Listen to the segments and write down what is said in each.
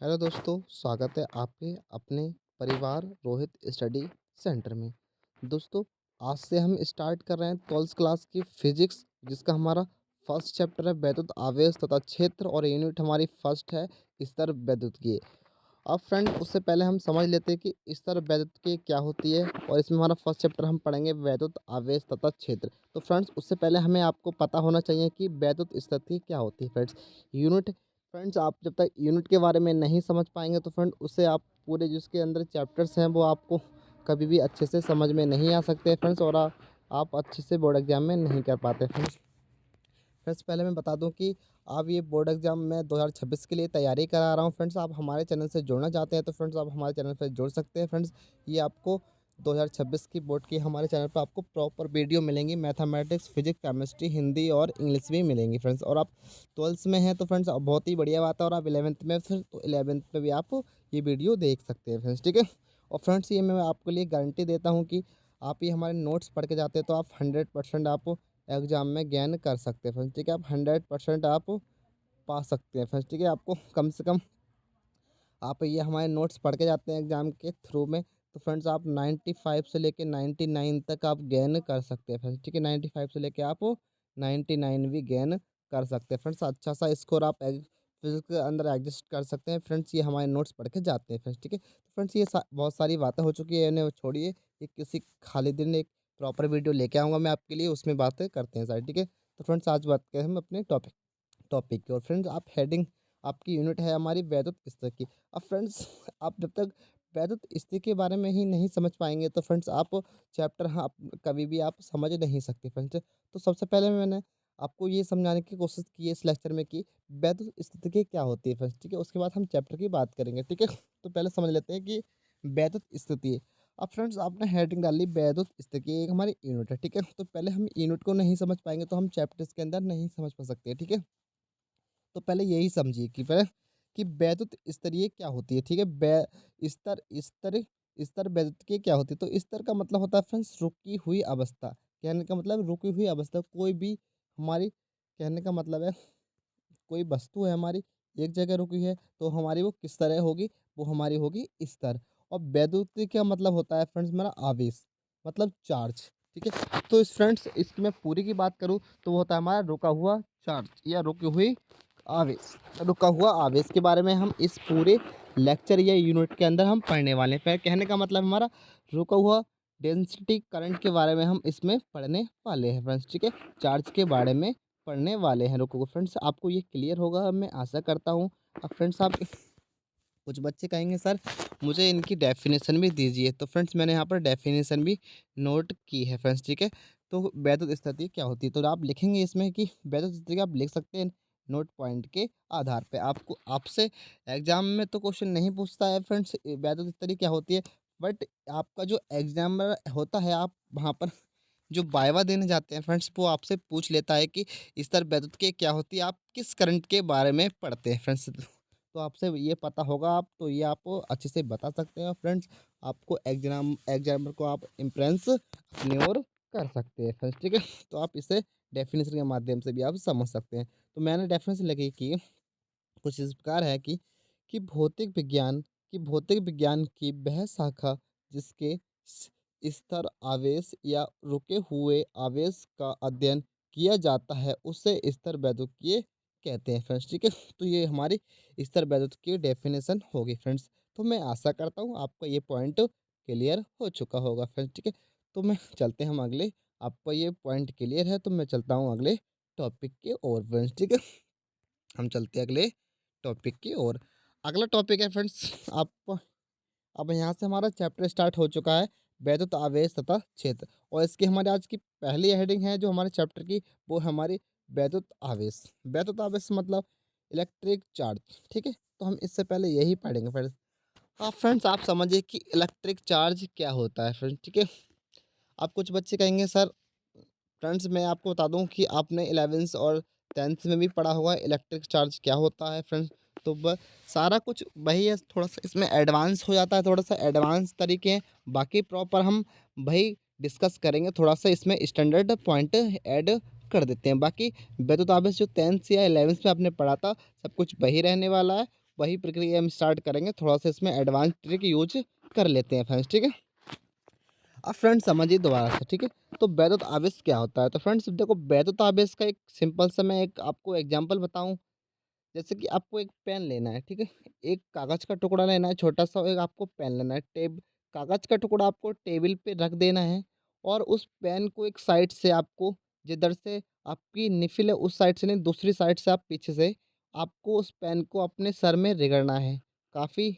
Hello दोस्तों, स्वागत है आपके अपने परिवार रोहित स्टडी सेंटर में। दोस्तों, आज से हम स्टार्ट कर रहे हैं 12th क्लास की फिजिक्स, जिसका हमारा फर्स्ट चैप्टर है वैद्युत आवेश तथा क्षेत्र, और यूनिट हमारी फर्स्ट है स्तर वैद्युतिकी। अब फ्रेंड, उससे पहले हम समझ लेते हैं कि स्तर वैद्युतिकी क्या होती है, और इसमें हमारा फर्स्ट चैप्टर हम पढ़ेंगे वैद्युत आवेश तथा क्षेत्र। तो फ्रेंड्स, उससे पहले हमें आपको पता होना चाहिए कि वैद्युत स्थिति क्या होती है। फ्रेंड्स, आप जब तक यूनिट के बारे में नहीं समझ पाएंगे तो फ्रेंड उससे आप पूरे जिसके अंदर चैप्टर्स हैं वो आपको कभी भी अच्छे से समझ में नहीं आ सकते फ्रेंड्स, और आप अच्छे से बोर्ड एग्जाम में नहीं कर पाते फ्रेंड्स। फ्रेंड्स, पहले मैं बता दूं कि आप ये बोर्ड एग्जाम में 2026 के लिए तैयारी करा रहा हूं फ्रेंड्स। आप हमारे चैनल से जुड़ना चाहते हैं तो फ्रेंड्स आप हमारे चैनल पर जुड़ सकते हैं फ्रेंड्स। ये आपको 2026 की बोर्ड की हमारे चैनल पर आपको प्रॉपर वीडियो मिलेंगी, मैथमेटिक्स, फिजिक्स, केमिस्ट्री, हिंदी और इंग्लिश भी मिलेंगी फ्रेंड्स। और आप 12th में हैं तो फ्रेंड्स अब बहुत ही बढ़िया बात है, और आप 11th में फिर तो 11th में भी आप ये वीडियो देख सकते हैं फ्रेंड्स, ठीक है। और फ्रेंड्स, ये मैं आपके लिए गारंटी देता हूँ कि आप ये हमारे नोट्स पढ़ के जाते हैं तो आप 100% आप एग्ज़ाम में गेन कर सकते हैं फ्रेंड्स, ठीक है। आप 100% आप पा सकते हैं फ्रेंड्स, ठीक है। आपको कम से कम आप ये हमारे नोट्स पढ़ के जाते हैं एग्ज़ाम के थ्रू में, तो फ्रेंड्स आप 95 से लेके 99 तक आप गेन कर सकते हैं फ्रेंड्स, ठीक है। 95 से लेके आप 99 भी गेन कर सकते हैं फ्रेंड्स। अच्छा सा स्कोर आप फिजिक्स के अंदर एडजस्ट कर सकते हैं फ्रेंड्स, ये हमारे नोट्स पढ़ के जाते हैं फ्रेंड्स, ठीक है। तो फ्रेंड्स, ये बहुत सारी बातें हो चुकी है, इन्हें छोड़िए। ये किसी खाली दिन एक प्रॉपर वीडियो लेके आऊँगा मैं आपके लिए, उसमें बातें करते हैं सारी, ठीक है। तो फ्रेंड्स, आज बात करें हम अपने टॉपिक की। और फ्रेंड्स, आप हेडिंग आपकी यूनिट है हमारी वैद्युत स्तर की। अब फ्रेंड्स, आप जब तक वैद्युत स्तर के बारे में ही नहीं समझ पाएंगे तो फ्रेंड्स आप चैप्टर हाँ कभी भी आप समझ नहीं सकते फ्रेंड्स। तो सबसे पहले मैंने आपको ये समझाने की कोशिश की है इस लेक्चर में कि वैद्युत स्थिति क्या होती है फ्रेंड्स, ठीक है। उसके बाद हम चैप्टर की बात करेंगे, ठीक है। तो पहले समझ लेते हैं कि वैद्युत स्थिति। अब फ्रेंड्स, आपने हेडिंग डाली वैद्युत स्थिति, एक हमारी यूनिट है, ठीक है। तो पहले हम यूनिट को नहीं समझ पाएंगे तो हम चैप्टर्स के अंदर नहीं समझ पा सकते, ठीक है। तो पहले यही समझिए कि पहले कि वैद्युत स्तरीय क्या होती है, ठीक है। स्तर स्तर स्तर वैद्युत की क्या होती है। तो स्तर का मतलब होता है फ्रेंड्स रुकी हुई अवस्था। कहने का मतलब रुकी हुई अवस्था, कोई भी हमारी, कहने का मतलब है कोई वस्तु है हमारी एक जगह रुकी है तो हमारी वो किस तरह होगी, वो हमारी होगी स्तर। और वैद्युत का मतलब होता है फ्रेंड्स हमारा आवेश, मतलब चार्ज, ठीक है। तो इस फ्रेंड्स इसकी मैं पूरी की बात करूँ तो वो होता है हमारा रुका हुआ चार्ज या रुकी हुई आवेश। रुका हुआ आवेश के बारे में हम इस पूरे लेक्चर या यूनिट के अंदर हम पढ़ने वाले हैं। फिर कहने का मतलब हमारा रुका हुआ डेंसिटी करंट के बारे में हम इसमें पढ़ने वाले हैं फ्रेंड्स, ठीक है। चार्ज के बारे में पढ़ने वाले हैं। रुको फ्रेंड्स, आपको ये क्लियर होगा मैं आशा करता हूँ। अब फ्रेंड्स, आप कुछ बच्चे कहेंगे सर मुझे इनकी डेफिनेशन भी दीजिए, तो फ्रेंड्स मैंने यहाँ पर डेफिनेशन भी नोट की है फ्रेंड्स, ठीक है। तो वैद्युत स्थिति क्या होती है, तो आप लिखेंगे इसमें कि वैद्युत स्थिति आप लिख सकते हैं नोट पॉइंट के आधार पे। आपको आपसे एग्जाम में तो क्वेश्चन नहीं पूछता है फ्रेंड्स वैद्युत स्थिति क्या होती है, बट आपका जो एग्जाम होता है आप वहाँ पर जो वाइवा देने जाते हैं फ्रेंड्स वो आपसे पूछ लेता है कि स्तर वैद्युत के क्या होती है, आप किस करंट के बारे में पढ़ते हैं फ्रेंड्स। तो आपसे ये पता होगा, आप तो ये आप अच्छे से बता सकते हैं फ्रेंड्स। आपको एग्जामिनर को आप इम्प्रेस अपनी ओर कर सकते हैं फ्रेंड्स, ठीक है। तो आप इसे डेफिनेशन के माध्यम से भी आप समझ सकते हैं। तो मैंने डेफिनेशन लगी कि कुछ इस प्रकार है कि भौतिक विज्ञान की वह शाखा जिसके स- स्तर आवेश या रुके हुए आवेश का अध्ययन किया जाता है उसे स्तर वैद्युतीय कहते हैं फ्रेंड्स, ठीक है। तो ये हमारी स्तर वैद्युतीय की डेफिनेशन होगी फ्रेंड्स। तो मैं आशा करता हूँ आपका ये पॉइंट क्लियर हो चुका होगा फ्रेंड्स, ठीक है। तो मैं चलते हैं हम अगले, आपका ये पॉइंट क्लियर है तो मैं चलता हूँ अगले टॉपिक के ओर फ्रेंड्स, ठीक है। हम चलते हैं अगले टॉपिक की ओर। अगला टॉपिक है फ्रेंड्स, आप अब यहाँ से हमारा चैप्टर स्टार्ट हो चुका है वैद्युत आवेश तथा क्षेत्र, और इसकी हमारी आज की पहली हेडिंग है जो हमारे चैप्टर की, वो हमारी वैद्युत आवेश। वैद्युत आवेश मतलब इलेक्ट्रिक चार्ज, ठीक है। तो हम इससे पहले यही पढ़ेंगे फ्रेंड्स। आप फ्रेंड्स आप समझिए कि इलेक्ट्रिक चार्ज क्या होता है फ्रेंड्स, ठीक है। आप कुछ बच्चे कहेंगे सर, फ्रेंड्स मैं आपको बता दूं कि आपने 11th और 10th में भी पढ़ा होगा इलेक्ट्रिक चार्ज क्या होता है फ्रेंड्स। तो सारा कुछ वही है, थोड़ा सा इसमें एडवांस हो जाता है, थोड़ा सा एडवांस तरीके हैं। बाकी प्रॉपर हम वही डिस्कस करेंगे, थोड़ा सा इसमें स्टैंडर्ड पॉइंट ऐड कर देते हैं। बाकी वैद्युत आवेश जो 10th या 11th में आपने पढ़ा था सब कुछ वही रहने वाला है, वही प्रक्रिया हम स्टार्ट करेंगे, थोड़ा-सा इसमें एडवांस ट्रिक यूज़ कर लेते हैं फ्रेंड्स, ठीक है? अब फ्रेंड्स समझिए दोबारा से, ठीक है? तो वैद्युत आवेश क्या होता है? तो फ्रेंड्स देखो, वैद्युत आवेश का एक सिंपल सा मैं एक आपको एग्ज़ाम्पल बताऊँ। जैसे कि आपको एक पेन लेना है, ठीक है? एक कागज़ का टुकड़ा लेना है छोटा-सा, और एक आपको पेन लेना है। कागज़ का टुकड़ा आपको टेबल पे रख देना है, और उस पेन को एक साइड से आपको, जिधर से आपकी निफ़िल है उस साइड से नहीं, दूसरी साइड से आप पीछे से आपको उस पेन को अपने सर में रगड़ना है। काफ़ी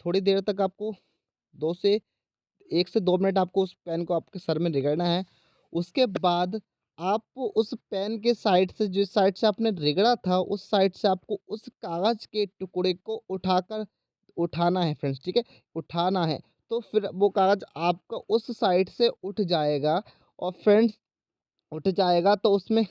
थोड़ी देर तक आपको 2 से 1 से 2 मिनट आपको उस पेन को आपके सर में रगड़ना है। उसके बाद आप उस पेन के साइड से, जिस साइड से आपने रगड़ा था, उस साइड से आपको उस कागज़ के टुकड़े को उठाना है फ्रेंड्स, ठीक है? उठाना है। तो फिर वो कागज़ आपका उस साइड से उठ जाएगा, और फ्रेंड्स उठ जाएगा तो उसमें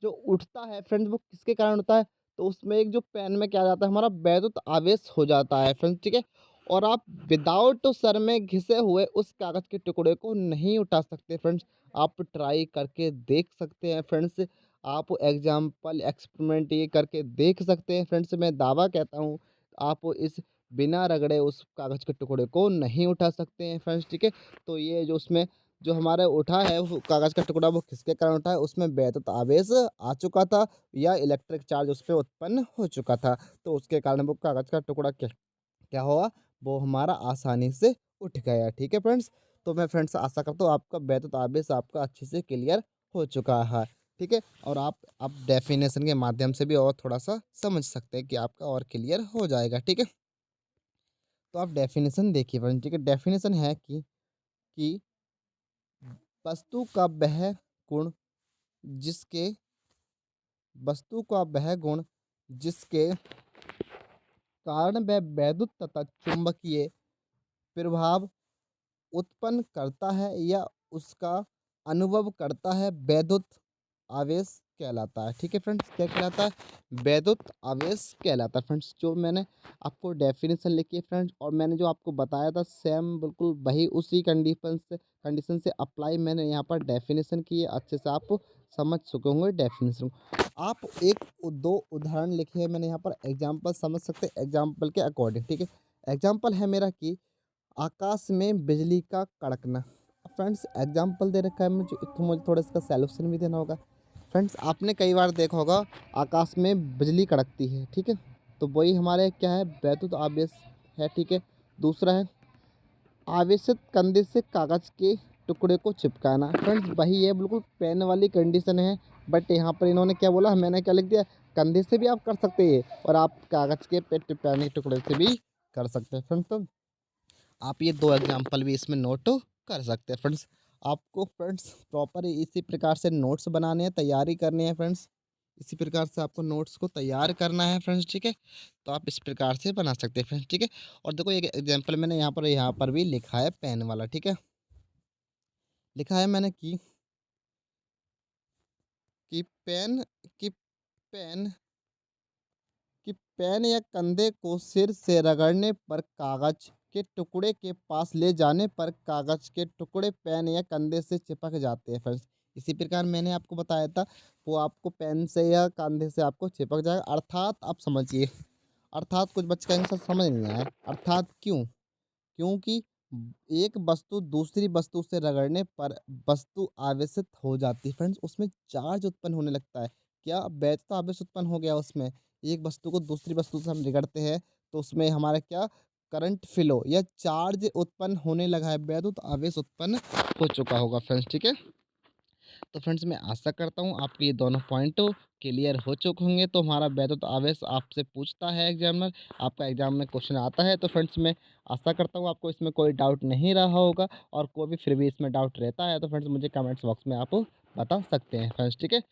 जो उठता है फ्रेंड्स, वो किसके कारण होता है? तो उसमें एक जो पेन में क्या जाता है, हमारा वैद्युत आवेश हो जाता है फ्रेंड्स, ठीक है? और आप विदाउट सर में घिसे हुए उस कागज़ के टुकड़े को नहीं उठा सकते फ्रेंड्स। आप ट्राई करके देख सकते हैं फ्रेंड्स। आप एग्ज़ाम्पल एक्सपेरिमेंट ये करके देख सकते हैं फ्रेंड्स। मैं दावा कहता हूँ, आप इस बिना रगड़े उस कागज़ के टुकड़े को नहीं उठा सकते हैं फ्रेंड्स, ठीक है? तो ये जो उसमें जो हमारा उठा है वो कागज़ का टुकड़ा, वो किसके कारण उठा है? उसमें वैद्युत आवेश आ चुका था, या इलेक्ट्रिक चार्ज उस पे उत्पन्न हो चुका था। तो उसके कारण वो कागज़ का टुकड़ा क्या क्या हुआ? वो हमारा आसानी से उठ गया। ठीक है फ्रेंड्स? तो मैं फ्रेंड्स आशा करता हूँ आपका वैद्युत आवेश आपका अच्छे से क्लियर हो चुका है। ठीक है? और आप डेफ़िनेशन के माध्यम से भी और थोड़ा-सा समझ सकते हैं कि आपका और क्लियर हो जाएगा। ठीक है? तो आप डेफ़िनेशन देखिए फ्रेंड्स, ठीक है? डेफ़िनेशन है कि वस्तु का वह गुण जिसके वस्तु का वह गुण जिसके कारण वह वैद्युत तथा चुंबकीय प्रभाव उत्पन्न करता है या उसका अनुभव करता है, वैद्युत आवेश कहलाता है। ठीक है फ्रेंड्स, क्या कहलाता है? वैद्युत आवेश कहलाता है फ्रेंड्स। जो मैंने आपको डेफिनेशन लिखी है फ्रेंड्स, और मैंने जो आपको बताया था सेम बिल्कुल वही उसी कंडीशन से अप्लाई मैंने यहाँ पर डेफिनेशन की है। अच्छे से आप समझ चुके होंगे डेफिनेशन को। आप एक दो उदाहरण लिखे हैं मैंने यहाँ पर, एग्जाम्पल समझ सकते हैं एग्जाम्पल के अकॉर्डिंग। ठीक है, एग्जाम्पल है मेरा कि आकाश में बिजली का कड़कना। फ्रेंड्स एग्जाम्पल दे रखा है मुझे, तो मुझे थोड़ा इसका सॉल्यूशन भी देना होगा। फ्रेंड्स आपने कई बार देखा होगा आकाश में बिजली कड़कती है, ठीक है? तो वही हमारे क्या है, वैद्युत आवेश है। ठीक है, दूसरा है आवेशित कंधे से कागज़ के टुकड़े को चिपकाना। फ्रेंड्स वही है, बिल्कुल पेन वाली कंडीशन है, बट यहाँ पर इन्होंने क्या बोला, मैंने क्या लिख दिया, कंधे से भी आप कर सकते हैं और आप कागज़ के पे चिपकाने के टुकड़े से भी कर सकते हैं फ्रेंड्स। तो आप ये 2 एग्जाम्पल भी इसमें नोट कर सकते हैं फ्रेंड्स। आपको फ्रेंड्स प्रॉपर इसी प्रकार से नोट्स बनाने हैं, तैयारी करनी है फ्रेंड्स। इसी प्रकार से आपको नोट्स को तैयार करना है फ्रेंड्स, ठीक है? तो आप इस प्रकार से बना सकते हैं फ्रेंड्स, ठीक है? और देखो एक एग्जाम्पल मैंने यहाँ पर भी लिखा है पेन वाला, ठीक है? लिखा है मैंने कि पेन कि पेन कि पेन या कंधे को सिर से रगड़ने पर कागज के टुकड़े के पास ले जाने पर कागज के टुकड़े पेन या कंधे से चिपक जाते हैं फ्रेंड्स। इसी प्रकार मैंने आपको बताया था, वो आपको पेन से या कंधे से आपको चिपक जाएगा। अर्थात आप समझिए, अर्थात कुछ बच्चे कहेंगे सर समझ नहीं आया, अर्थात क्यों? क्योंकि एक वस्तु दूसरी वस्तु से रगड़ने पर वस्तु आवेशित हो जाती है फ्रेंड्स, उसमें चार्ज उत्पन्न होने लगता है। क्या वैद्युत आवेश उत्पन्न हो गया उसमें? एक वस्तु को दूसरी वस्तु से हम रगड़ते हैं तो उसमें हमारा क्या करंट फ्लो या चार्ज उत्पन्न होने लगा है, वैद्युत आवेश उत्पन्न हो चुका होगा फ्रेंड्स, ठीक है? तो फ्रेंड्स मैं आशा करता हूँ आपके ये दोनों पॉइंट क्लियर हो चुके होंगे। तो हमारा वैद्युत आवेश आपसे पूछता है एग्जामिनर, आपका एग्जाम में क्वेश्चन आता है। तो फ्रेंड्स मैं आशा करता हूँ आपको इसमें कोई डाउट नहीं रहा होगा, और कोई भी फिर भी इसमें डाउट रहता है तो फ्रेंड्स मुझे कमेंट्स बॉक्स में आप बता सकते हैं फ्रेंड्स, ठीक है?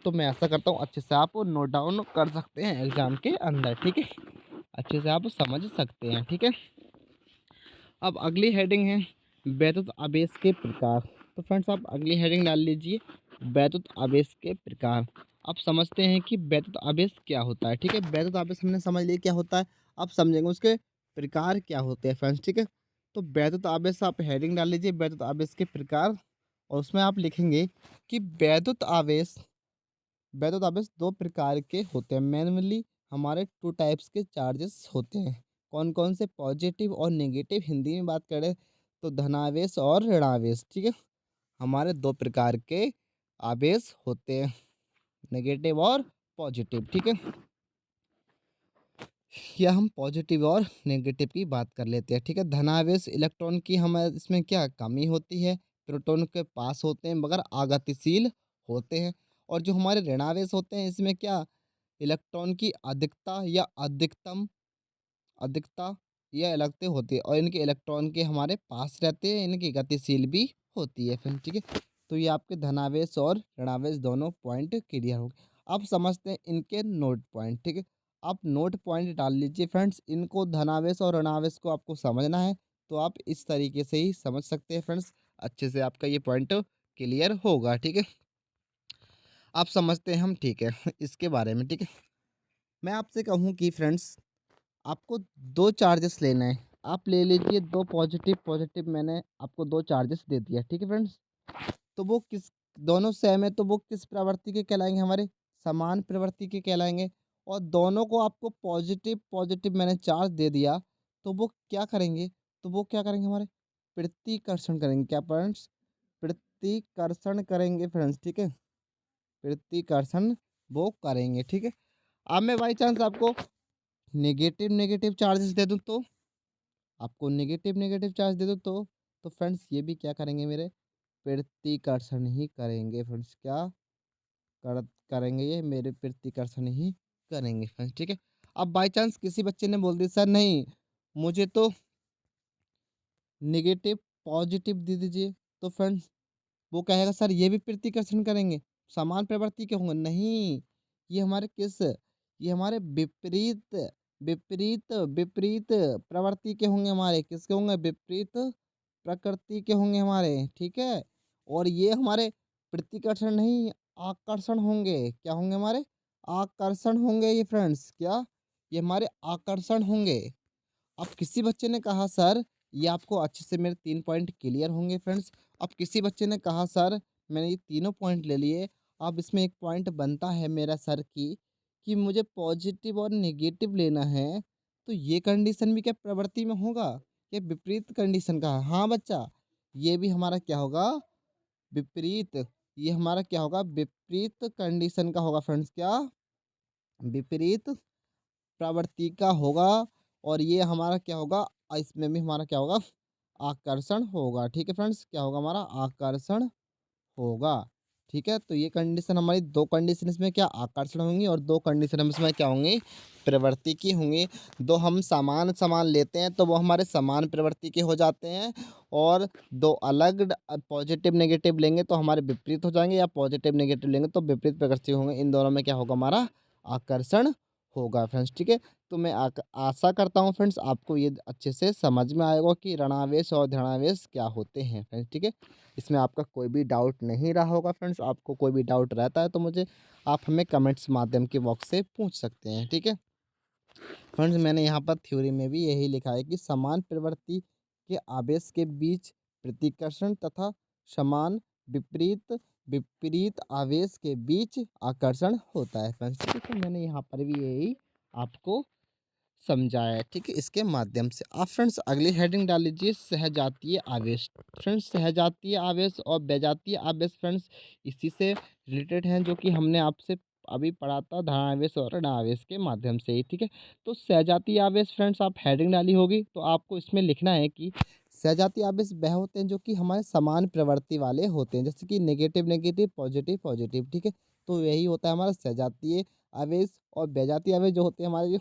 तो मैं आशा करता हूँ अच्छे से आप नोट डाउन कर सकते हैं एग्ज़ाम के अंदर, ठीक है? अच्छे से आप समझ सकते हैं, ठीक है? अब अगली हेडिंग है वैद्युत आवेश के प्रकार। तो फ्रेंड्स आप अगली हेडिंग डाल लीजिए, वैद्युत आवेश के प्रकार। आप समझते हैं कि वैद्युत आवेश क्या होता है, ठीक है? वैद्युत आवेश हमने समझ लिया क्या होता है, अब समझेंगे उसके प्रकार क्या होते हैं फ्रेंड्स, ठीक है? तो वैद्युत आवेश आप हेडिंग डाल लीजिए, वैद्युत आवेश के प्रकार, और उसमें आप लिखेंगे कि वैद्युत आवेश दो प्रकार के होते हैं मेनली। हमारे 2 टाइप्स के चार्जेस होते हैं। कौन-कौन से? पॉजिटिव और नेगेटिव। हिंदी में बात करें तो धनावेश और ऋणावेश, ठीक है? हमारे 2 प्रकार के आवेश होते हैं, नेगेटिव और पॉजिटिव, ठीक है? या हम पॉजिटिव और नेगेटिव की बात कर लेते हैं, ठीक है? धनावेश इलेक्ट्रॉन की हमारे इसमें क्या कमी होती है, प्रोटॉन के पास होते हैं मगर अगतिशील होते हैं। और जो हमारे ऋणावेश होते हैं इसमें क्या इलेक्ट्रॉन की अधिकता या अधिकता या अलगते होती है और इनके इलेक्ट्रॉन के हमारे पास रहते हैं, इनकी गतिशील भी होती है फ्रेंड्स, ठीक है? तो ये आपके धनावेश और ऋणावेश दोनों पॉइंट क्लियर हो गए। अब समझते हैं इनके नोट पॉइंट, ठीक है? आप नोट पॉइंट डाल लीजिए फ्रेंड्स। इनको धनावेश और ऋणावेश को आपको समझना है तो आप इस तरीके से ही समझ सकते हैं फ्रेंड्स। अच्छे से आपका ये पॉइंट क्लियर होगा, ठीक है? आप समझते हैं हम, ठीक है? इसके बारे में, ठीक है? मैं आपसे कहूँ कि फ्रेंड्स आपको 2 चार्जेस लेना है। आप ले लीजिए 2 पॉजिटिव, पॉजिटिव मैंने आपको 2 चार्जेस दे दिया, ठीक है फ्रेंड्स? तो वो किस दोनों सेम है तो वो किस प्रवृत्ति के कहलाएँगे? हमारे समान प्रवृत्ति के कहलाएँगे। और दोनों को आपको पॉजिटिव, पॉजिटिव मैंने चार्ज दे दिया तो वो क्या करेंगे? तो वो क्या करेंगे हमारे? प्रतिकर्षण करेंगे। क्या फ्रेंड्स? प्रतिकर्षण करेंगे फ्रेंड्स, ठीक है? प्रतिकर्षण वो करेंगे, ठीक है? अब मैं बाई चांस आपको नेगेटिव, नेगेटिव चार्जेस दे दूँ तो? आपको नेगेटिव, नेगेटिव चार्ज दे दूँ तो फ्रेंड्स ये भी क्या करेंगे मेरे? प्रतिकर्षण ही करेंगे फ्रेंड्स। क्या करेंगे? ये मेरे प्रतिकर्षण ही करेंगे फ्रेंड्स, ठीक है? अब बाय चांस किसी बच्चे ने बोल दिया सर नहीं, मुझे तो नेगेटिव पॉजिटिव दे दीजिए, तो फ्रेंड्स वो कहेगा सर ये भी प्रतिकर्षण करेंगे, समान प्रवृत्ति के होंगे। नहीं, ये हमारे किस ये हमारे विपरीत विपरीत विपरीत प्रवृत्ति के होंगे हमारे। किसके होंगे? विपरीत प्रकृति के होंगे हमारे, ठीक है? और ये हमारे प्रतिकर्षण नहीं आकर्षण होंगे। क्या होंगे हमारे? आकर्षण होंगे ये फ्रेंड्स। क्या? ये हमारे आकर्षण होंगे। अब किसी बच्चे ने कहा सर ये आपको अच्छे से मेरे 3 पॉइंट क्लियर होंगे फ्रेंड्स। अब किसी बच्चे ने कहा सर मैंने ये तीनों पॉइंट ले लिए, अब इसमें एक पॉइंट बनता है मेरा सर कि मुझे पॉजिटिव और नेगेटिव लेना है, तो ये कंडीशन भी क्या प्रवृत्ति में होगा? ये विपरीत कंडीशन का है। हाँ बच्चा, ये भी हमारा क्या होगा? विपरीत। ये हमारा क्या होगा? विपरीत कंडीशन का होगा फ्रेंड्स। क्या? विपरीत प्रवृत्ति का होगा। और ये हमारा क्या होगा? इसमें भी हमारा क्या होगा? आकर्षण होगा, ठीक है फ्रेंड्स? क्या होगा हमारा? आकर्षण होगा, ठीक है? तो ये कंडीशन हमारी 2 कंडीशन इसमें क्या आकर्षण होंगी और 2 कंडीशन हम इसमें क्या होंगी? प्रवृत्ति की होंगी। 2 हम समान समान लेते हैं तो वो हमारे समान प्रवृत्ति के हो जाते हैं और 2 अलग पॉजिटिव नेगेटिव लेंगे तो हमारे विपरीत हो जाएंगे, या पॉजिटिव नेगेटिव लेंगे तो विपरीत प्रकृति होंगे। इन दोनों में क्या होगा? हमारा आकर्षण होगा फ्रेंड्स, ठीक है? तो मैं आशा करता हूँ फ्रेंड्स आपको ये अच्छे से समझ में आएगा कि ऋणावेश और धनावेश क्या होते हैं फ्रेंड्स, ठीक है? इसमें आपका कोई भी डाउट नहीं रहा होगा फ्रेंड्स। आपको कोई भी डाउट रहता है तो मुझे आप हमें कमेंट्स माध्यम के बॉक्स से पूछ सकते हैं, ठीक है? फ्रेंड्स मैंने यहाँ पर थ्योरी में भी यही लिखा है कि समान प्रवृत्ति के आवेश के बीच प्रतिकर्षण तथा समान विपरीत विपरीत आवेश के बीच आकर्षण होता है फ्रेंड्स, ठीक है? तो मैंने यहाँ पर भी यही आपको समझाया है, ठीक है? इसके माध्यम से आप फ्रेंड्स अगली हेडिंग डाल लीजिए सहजातीय आवेश। फ्रेंड्स सहजातीय आवेश और विजातीय आवेश फ्रेंड्स इसी से रिलेटेड हैं जो कि हमने आपसे अभी पढ़ा था धनावेश और ऋणावेश के माध्यम से ही, ठीक है? तो सहजातीय आवेश फ्रेंड्स आप हेडिंग डाली होगी तो आपको इसमें लिखना है कि सहजातीय आवेश वह होते हैं जो कि हमारे समान प्रवृत्ति वाले होते हैं, जैसे कि नेगेटिव नेगेटिव पॉजिटिव पॉजिटिव, ठीक है? तो यही होता है हमारा सहजातीय आवेश। और विजातीय आवेश जो होते हैं हमारे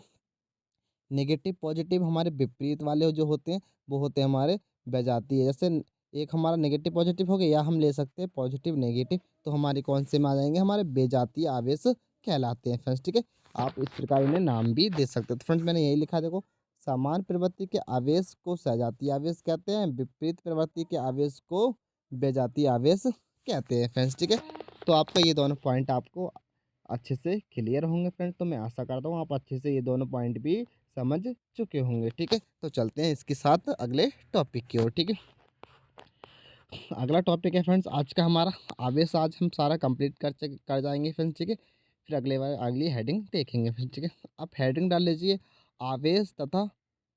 नेगेटिव पॉजिटिव हमारे विपरीत वाले जो होते हैं वो होते हैं हमारे विजातीय। जैसे एक हमारा नेगेटिव पॉजिटिव हो गया या हम ले सकते हैं पॉजिटिव नेगेटिव, तो हमारी कौन से में आ जाएंगे? हमारे विजातीय आवेश कहलाते हैं फ्रेंड्स, ठीक है? आप इस प्रकार इन्हें नाम भी दे सकते हो। तो फ्रेंड्स मैंने यही लिखा, देखो समान प्रवृत्ति के आवेश को सजातीय आवेश कहते हैं, विपरीत प्रवृत्ति के आवेश को विजातीय आवेश कहते हैं फ्रेंड्स, ठीक है? तो आपका ये दोनों पॉइंट आपको अच्छे से क्लियर होंगे फ्रेंड्स। तो मैं आशा करता हूँ आप अच्छे से ये दोनों पॉइंट भी समझ चुके होंगे, ठीक है? तो चलते हैं इसके साथ अगले टॉपिक की ओर, ठीक है? अगला टॉपिक है फ्रेंड्स आज का हमारा आवेश। आज हम सारा कंप्लीट कर जाएंगे फ्रेंड्स, ठीक है? फिर अगले बार अगली हेडिंग देखेंगे फिर, ठीक है। आप हेडिंग डाल लीजिए आवेश तथा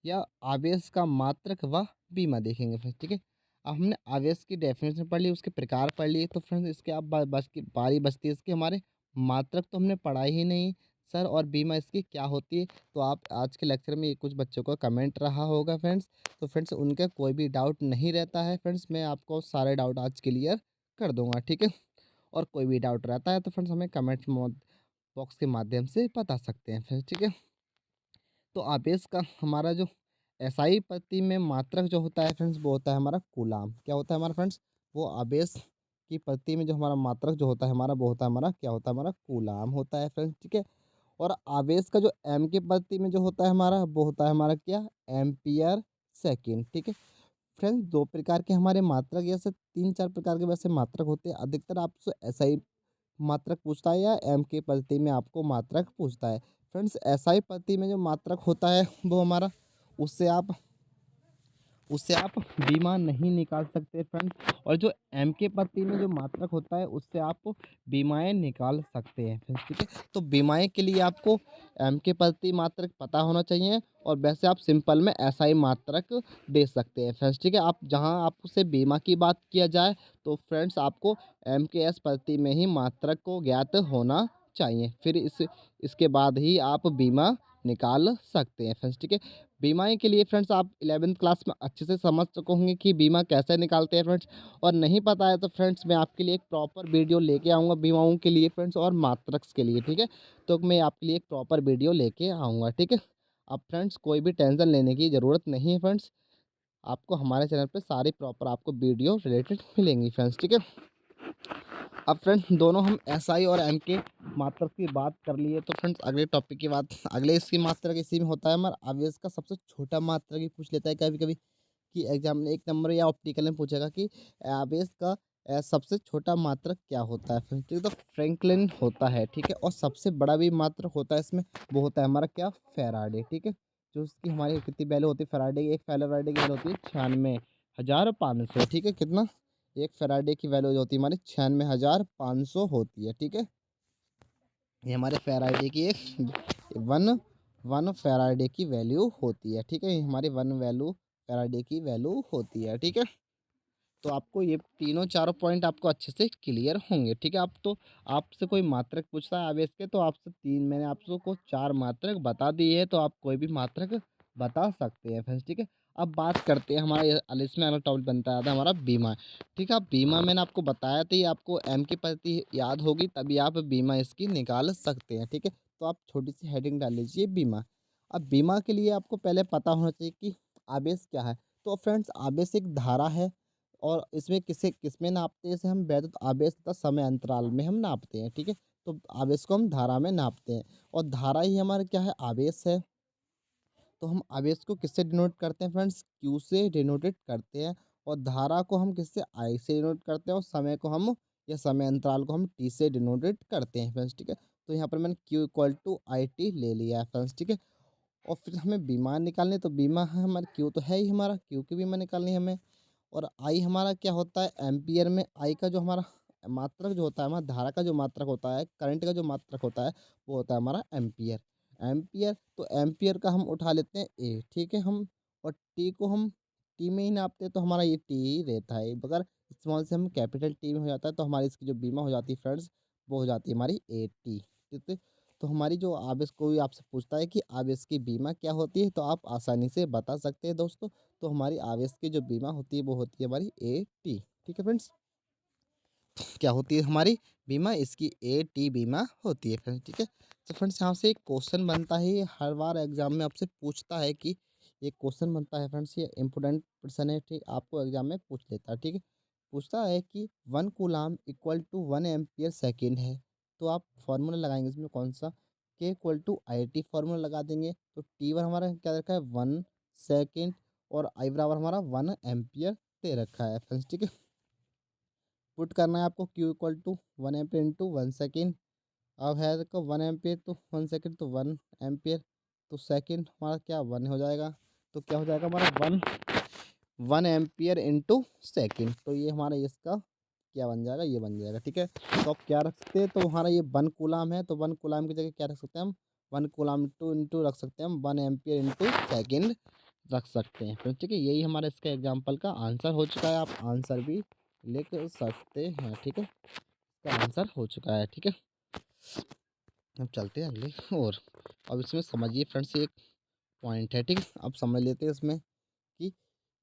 या आवेश का मात्रक व बीमा देखेंगे फिर, ठीक है। अब हमने आवेश की डेफिनेशन पढ़ ली, उसके प्रकार पढ़ लिए, तो फ्रेंड्स इसके अब बस की बारी बचती है इसके हमारे मात्रक तो हमने पढ़ा ही नहीं सर, और बीमा इसकी क्या होती है। तो आप आज के लेक्चर में ये कुछ बच्चों का कमेंट रहा होगा फ्रेंड्स, तो फ्रेंड्स उनका कोई भी डाउट नहीं रहता है फ्रेंड्स, मैं आपको सारे डाउट आज क्लियर कर दूंगा, ठीक है। और कोई भी डाउट रहता है तो फ्रेंड्स हमें कमेंट बॉक्स के माध्यम से बता सकते हैं फ्रेंड्स, ठीक है। तो आवेश का हमारा जो एसआई प्रति में मात्रक जो होता है फ्रेंड्स, वो होता है हमारा कूलाम। क्या होता है हमारा फ्रेंड्स, वो आवेश की प्रति में जो हमारा मात्रक जो होता है हमारा, वो होता है हमारा क्या होता है हमारा कूलाम होता है फ्रेंड्स, ठीक है। और आवेश का जो एम के प्रति में जो होता है हमारा, वो होता है हमारा क्या, एम्पियर सेकेंड, ठीक है। फ्रेंड्स दो प्रकार के हमारे मात्रक, जैसे तीन चार प्रकार के वैसे मात्रक होते हैं, अधिकतर आपसे एसआई मात्रक पूछता है या एम के पद्धति में आपको मात्रक पूछता है। फ्रेंड्स एसआई पद्धति में जो मात्रक होता है वो हमारा, उससे आप बीमा नहीं निकाल सकते फ्रेंड्स, और जो एम के पद्धति में जो मात्रक होता है उससे आप बीमाएं निकाल सकते हैं फ्रेंड्स, ठीक है। तो बीमाएं के लिए आपको एम के पद्धति मात्रक पता होना चाहिए, और वैसे आप सिंपल में एसआई मात्रक दे सकते हैं फ्रेंड्स, ठीक है। आप जहां आपसे बीमा की बात किया जाए तो फ्रेंड्स आपको एम के एस पद्धति में ही मात्रक को ज्ञात होना चाहिए, फिर इसके बाद ही आप बीमा निकाल सकते हैं फ्रेंड्स, ठीक है। बीमाएं के लिए फ्रेंड्स आप 11th क्लास में अच्छे से समझ चुके होंगे कि बीमा कैसे निकालते हैं फ्रेंड्स, और नहीं पता है तो फ्रेंड्स मैं आपके लिए एक प्रॉपर वीडियो लेके आऊँगा बीमाओं के लिए फ्रेंड्स और मात्रक्स के लिए, ठीक है। तो मैं आपके लिए एक प्रॉपर वीडियो लेके आऊँगा, ठीक है। अब फ्रेंड्स कोई भी टेंशन लेने की ज़रूरत नहीं है फ्रेंड्स, आपको हमारे चैनल पर सारी प्रॉपर आपको वीडियो रिलेटेड मिलेंगी फ्रेंड्स, ठीक है। अब फ्रेंड्स दोनों हम एसआई और एम के मात्रक की बात कर लिए, तो फ्रेंड्स अगले टॉपिक की बात, अगले इसकी मात्रक इसी में होता है हमारा आवेश का सबसे छोटा मात्रक ही पूछ लेता है कभी कभी, कि एग्जाम में 1 नंबर या ऑप्टिकल में पूछेगा कि आवेश का सबसे छोटा मात्रक क्या होता है फ्रेंड्स, ठीक है। तो फ्रैंकलिन होता है, ठीक है। और सबसे बड़ा भी मात्रक होता है इसमें, वो होता है हमारा क्या, फैराडे, ठीक है। जो उसकी हमारी कितनी वैल्यू होती है फैराडे की, एक फैराडे की वैल्यू होती है 96,500, ठीक है। कितना, एक फैराडे की वैल्यू जो होती है हमारी 96,500 होती है, ठीक है। ये हमारे फैराडे की एक वन वन फैराडे की वैल्यू होती है, ठीक है। ये हमारी वन वैल्यू फैराडे की वैल्यू होती है, ठीक है। तो आपको ये तीनों चारों पॉइंट आपको अच्छे से क्लियर होंगे, ठीक है। आप तो आपसे कोई मात्रक पूछता है आवेश के, तो आपसे तीन, मैंने आपको चार मात्रक बता दिए है, तो आप कोई भी मात्रक बता सकते हैं फ्रेंड्स, ठीक है। अब बात करते हैं हमारा इसमें अगला टॉपिक बनता है हमारा बीमा, ठीक है। अब बीमा मैंने आपको बताया था, ये आपको एम की पद्धति याद होगी तभी आप बीमा इसकी निकाल सकते हैं, ठीक है। तो आप छोटी सी हेडिंग डाल लीजिए बीमा। अब बीमा के लिए आपको पहले पता होना चाहिए कि आवेश क्या है। तो फ्रेंड्स आवेश एक धारा है, और इसमें किसमें नापते हैं, जैसे हम वैद्युत आवेश तथा समय अंतराल में हम नापते हैं, ठीक है। तो आवेश को हम धारा में नापते हैं, और धारा ही हमारा क्या है, आवेश है। तो हम आवेश को किससे डिनोट करते हैं फ्रेंड्स, क्यू से डिनोटेड करते हैं, और धारा को हम किससे, आई से डिनोट करते हैं, और समय को हम या समय अंतराल को हम टी से डिनोटेड करते हैं फ्रेंड्स, ठीक है। तो यहाँ पर मैंने Q equal to I T ले लिया है फ्रेंड्स, ठीक है। और फिर हमें बीमा निकालनी है, तो बीमा है हमारा क्यू तो है ही हमारा, क्यू की बीमा निकालनी है हमें। और आई हमारा क्या होता है, एम्पियर में आई का जो हमारा मात्रक जो होता है, हमारा धारा का जो मात्रक होता है, करंट का जो मात्रक होता है, वो होता है हमारा एम्पियर। एम्पियर तो एम्पियर का हम उठा लेते हैं ए, ठीक है। हम और टी को हम टी में ही नापते हैं, तो हमारा ये टी ही रहता है। अगर स्मॉल से हम कैपिटल टी में हो जाता है, तो हमारी इसकी जो बीमा हो जाती है फ्रेंड्स, वो हो जाती है हमारी ए टी, ठीक है। तो हमारी जो आवेश, कोई आपसे पूछता है कि आवेश की बीमा क्या होती है, तो आप आसानी से बता सकते हैं दोस्तों। तो हमारी आवेश की जो बीमा होती है वो होती है हमारी ए टी, ठीक है फ्रेंड्स। क्या होती है हमारी बीमा, इसकी ए टी बीमा होती है फ्रेंड्स, ठीक है। तो फ्रेंड्स यहाँ से एक क्वेश्चन बनता है, ये हर बार एग्जाम में आपसे पूछता है कि, एक क्वेश्चन बनता है फ्रेंड्स, ये इंपॉर्टेंट क्वेश्चन है, ठीक। आपको एग्जाम में पूछ लेता है, ठीक है। पूछता है कि 1 coulomb equal to 1 ampere second है, तो आप फॉर्मूला लगाएंगे इसमें कौन सा, के equal to I T formula लगा देंगे, तो टी वन हमारा क्या रखा है 1 सेकेंड, और आई बराबर हमारा 1 एम्पियर दे रखा है फ्रेंड्स, ठीक है। पुट करना है आपको Q equal to 1 ampere into 1 second. अब है देखो 1 एम्पियर तो 1 सेकेंड तो 1 एम्पियर, तो सेकेंड हमारा क्या 1 हो जाएगा, तो क्या हो जाएगा हमारा 1 एम्पियर इंटू सेकेंड, तो ये हमारा इसका क्या बन जाएगा, ये बन जाएगा, ठीक है। तो आप क्या रख सकते हैं, तो हमारा ये 1 कूलाम है, तो 1 कूलाम की जगह क्या रख सकते हैं हम, 1 कूलाम टू इंटू रख सकते हैं हम 1 एम्पियर इंटू सेकेंड रख सकते हैं फ्रेंड्स, ठीक है। यही हमारा इसका एग्जाम्पल का आंसर हो चुका है, आप आंसर भी लिख सकते हैं, ठीक है। इसका आंसर हो चुका है, ठीक है। अब चलते हैं अगले और अब इसमें समझिए फ्रेंड्स, एक पॉइंट है, ठीक है। अब समझ लेते हैं इसमें कि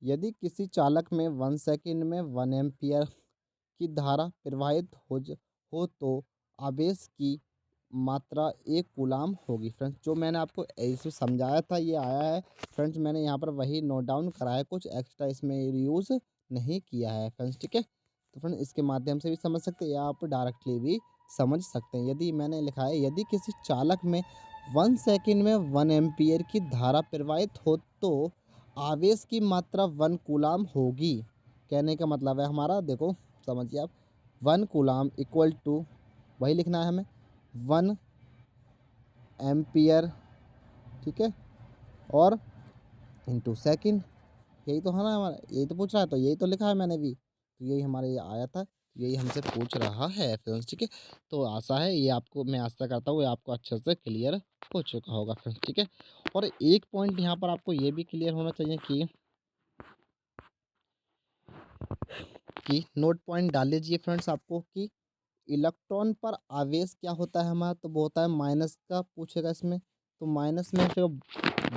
यदि किसी चालक में 1 सेकंड में 1 एम्पियर की धारा प्रवाहित हो तो आवेश की मात्रा 1 कूलाम होगी फ्रेंड्स। जो मैंने आपको ऐसे समझाया था ये आया है फ्रेंड्स, मैंने यहाँ पर वही नोट डाउन करा है, कुछ एक्स्ट्रा इसमें यूज़ नहीं किया है फ्रेंड्स, ठीक है। तो फ्रेंड्स इसके माध्यम से भी समझ सकते हैं या आप डायरेक्टली भी समझ सकते हैं। यदि मैंने लिखा है यदि किसी चालक में 1 सेकंड में 1 एम्पियर की धारा प्रवाहित हो तो आवेश की मात्रा 1 कूलाम होगी। कहने का मतलब है हमारा, देखो समझिए आप, 1 कूलाम इक्वल टू वही लिखना है हमें 1 एम्पियर, ठीक है, और इंटू सेकेंड। यही तो है ना हमारा, यही तो पूछ रहा है, तो यही तो लिखा है मैंने भी, तो यही हमारे ये आया था, यही हमसे पूछ रहा है फ्रेंड्स, ठीक है। तो आशा है ये आपको, मैं आशा करता हूँ ये आपको अच्छे से क्लियर हो चुका होगा फ्रेंड्स, ठीक है। और एक पॉइंट यहाँ पर आपको ये भी क्लियर होना चाहिए कि नोट पॉइंट डाल लीजिए फ्रेंड्स आपको कि इलेक्ट्रॉन पर आवेश क्या होता है हमारा, तो वो होता है माइनस का पूछेगा इसमें, तो माइनस में फिर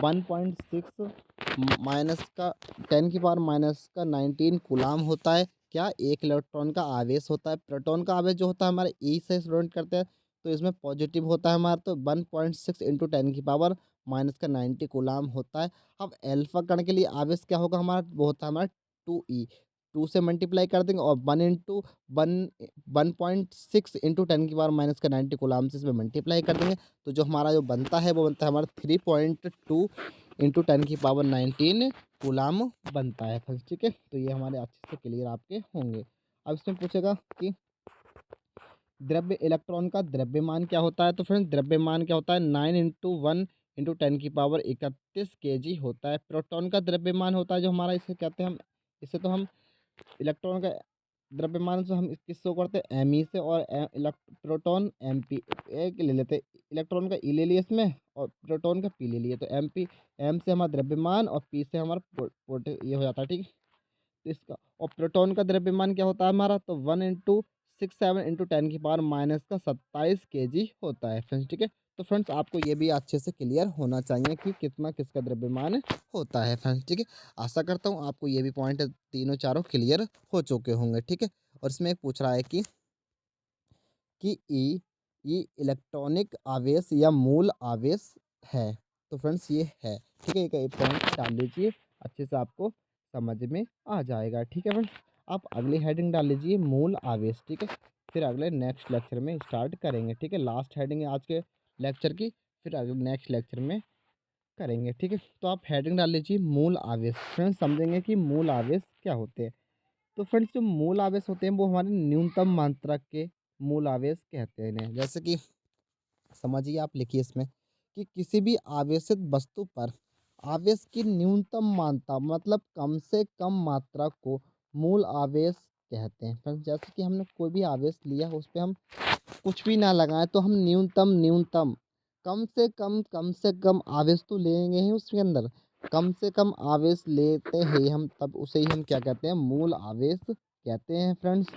1.6 माइनस का 10⁻⁻19 कूलाम होता है। क्या एक इलेक्ट्रॉन का आवेश होता है। प्रोटॉन का आवेश जो होता है हमारे ई से स्टूडेंट करते हैं, तो इसमें पॉजिटिव होता है हमारा, तो 1.6 इंटू 10⁻⁻90 कूलाम होता है। अब एल्फा कण के लिए आवेश क्या होगा हमारा, वो होता है हमारा 2e, 2 से मल्टीप्लाई कर देंगे और 1 इंटू 10⁻⁻90 कूलाम से इसमें मल्टीप्लाई कर देंगे, तो जो हमारा जो बनता है वो बनता है हमारा 3.2 इंटू 10⁻19 कूलाम बनता है फ्रेंड्स, ठीक है। तो ये हमारे अच्छे से क्लियर आपके होंगे। अब इसमें पूछेगा कि द्रव्य इलेक्ट्रॉन का द्रव्यमान क्या होता है, तो फ्रेंड्स द्रव्यमान क्या होता है 9 × 1 × 10⁻31 kg होता है। प्रोटॉन का द्रव्यमान होता है जो हमारा, इसे कहते हैं हम, इसे तो हम इलेक्ट्रॉन का द्रव्यमान से हम किस शो करते हैं एम ई से, और प्रोटॉन एम पी एक ले लेते हैं, इलेक्ट्रॉन का ई ले लिया इसमें और प्रोटॉन का पी ले लिया, तो एम पी, एम से हमारा द्रव्यमान और पी से हमारा ये हो जाता है, ठीक है। तो इसका और प्रोटॉन का द्रव्यमान क्या होता है हमारा, तो 1 × 6 7 × 10⁻⁻27 kg होता है फ्रेंड्स, ठीक है। तो फ्रेंड्स आपको ये भी अच्छे से क्लियर होना चाहिए कि कितना किसका द्रव्यमान होता है फ्रेंड्स, ठीक है। आशा करता हूँ आपको ये भी पॉइंट तीनों चारों क्लियर हो चुके होंगे, ठीक है। और इसमें एक पूछ रहा है कि ई इलेक्ट्रॉनिक आवेश या मूल आवेश है, तो फ्रेंड्स ये है, ठीक है। एक पॉइंट डाल लीजिए, अच्छे से आपको समझ में आ जाएगा, ठीक है फ्रेंड्स। आप अगली हेडिंग डाल लीजिए मूल आवेश, ठीक है। फिर अगले नेक्स्ट लेक्चर में स्टार्ट करेंगे, ठीक है। लास्ट हेडिंग है आज के लेक्चर की, फिर अगले नेक्स्ट लेक्चर में करेंगे, ठीक है। तो आप हेडिंग डाल लीजिए मूल आवेश। फ्रेंड्स समझेंगे कि मूल आवेश क्या होते हैं। तो फ्रेंड्स जो मूल आवेश होते हैं वो हमारे न्यूनतम मात्रा के मूल आवेश कहते हैं इन्हें। जैसे कि समझिए, आप लिखिए इसमें कि किसी भी आवेशित वस्तु पर आवेश की न्यूनतम मात्रा मतलब कम से कम मात्रा को मूल आवेश कहते हैं फ्रेंड्स। जैसे कि हमने कोई भी आवेश लिया, उस पर हम कुछ भी ना लगाएं तो हम न्यूनतम कम से कम आवेश तो लेंगे ही उसके अंदर, कम से कम आवेश लेते हैं हम, तब उसे ही हम क्या कहते हैं, मूल आवेश कहते हैं फ्रेंड्स,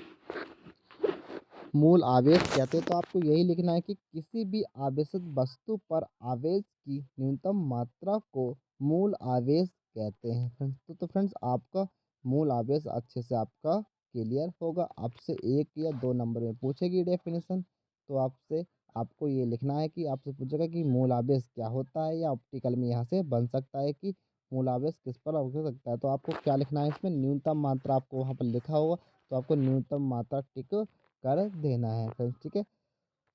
मूल आवेश कहते हैं। तो आपको यही लिखना है कि किसी भी आवेशित वस्तु पर आवेश की न्यूनतम मात्रा को मूल आवेश कहते हैं फ्रेंड्स। तो फ्रेंड्स आपका मूल आवेश अच्छे से आपका क्लियर होगा। आपसे 1 या 2 नंबर में पूछेगी डेफिनेशन, तो आपसे आपको ये लिखना है कि आपसे पूछेगा कि मूल आवेश क्या होता है, या ऑप्टिकल में यहाँ से बन सकता है कि मूल आवेश किस पर हो सकता है। तो आपको क्या लिखना है इसमें, न्यूनतम मात्रा आपको वहाँ पर लिखा होगा, तो आपको न्यूनतम मात्रा टिक कर देना है फ्रेंड्स, ठीक है।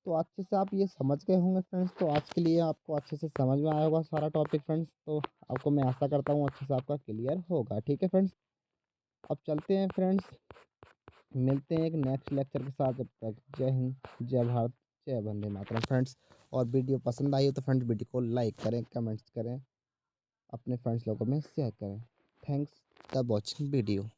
तो अच्छे से आप ये समझ गए होंगे फ्रेंड्स। तो आज के लिए आपको अच्छे से समझ में आया होगा सारा टॉपिक फ्रेंड्स। तो आपको मैं आशा करता हूँ अच्छे से आपका क्लियर होगा, ठीक है फ्रेंड्स। अब चलते हैं फ्रेंड्स, मिलते हैं एक नेक्स्ट लेक्चर के साथ। जब तक जय हिंद, जय भारत, जय वंदे मातरम फ्रेंड्स। और वीडियो पसंद आई हो तो फ्रेंड्स वीडियो को लाइक करें, कमेंट्स करें, अपने फ्रेंड्स लोगों में शेयर करें। Thanks for watching video.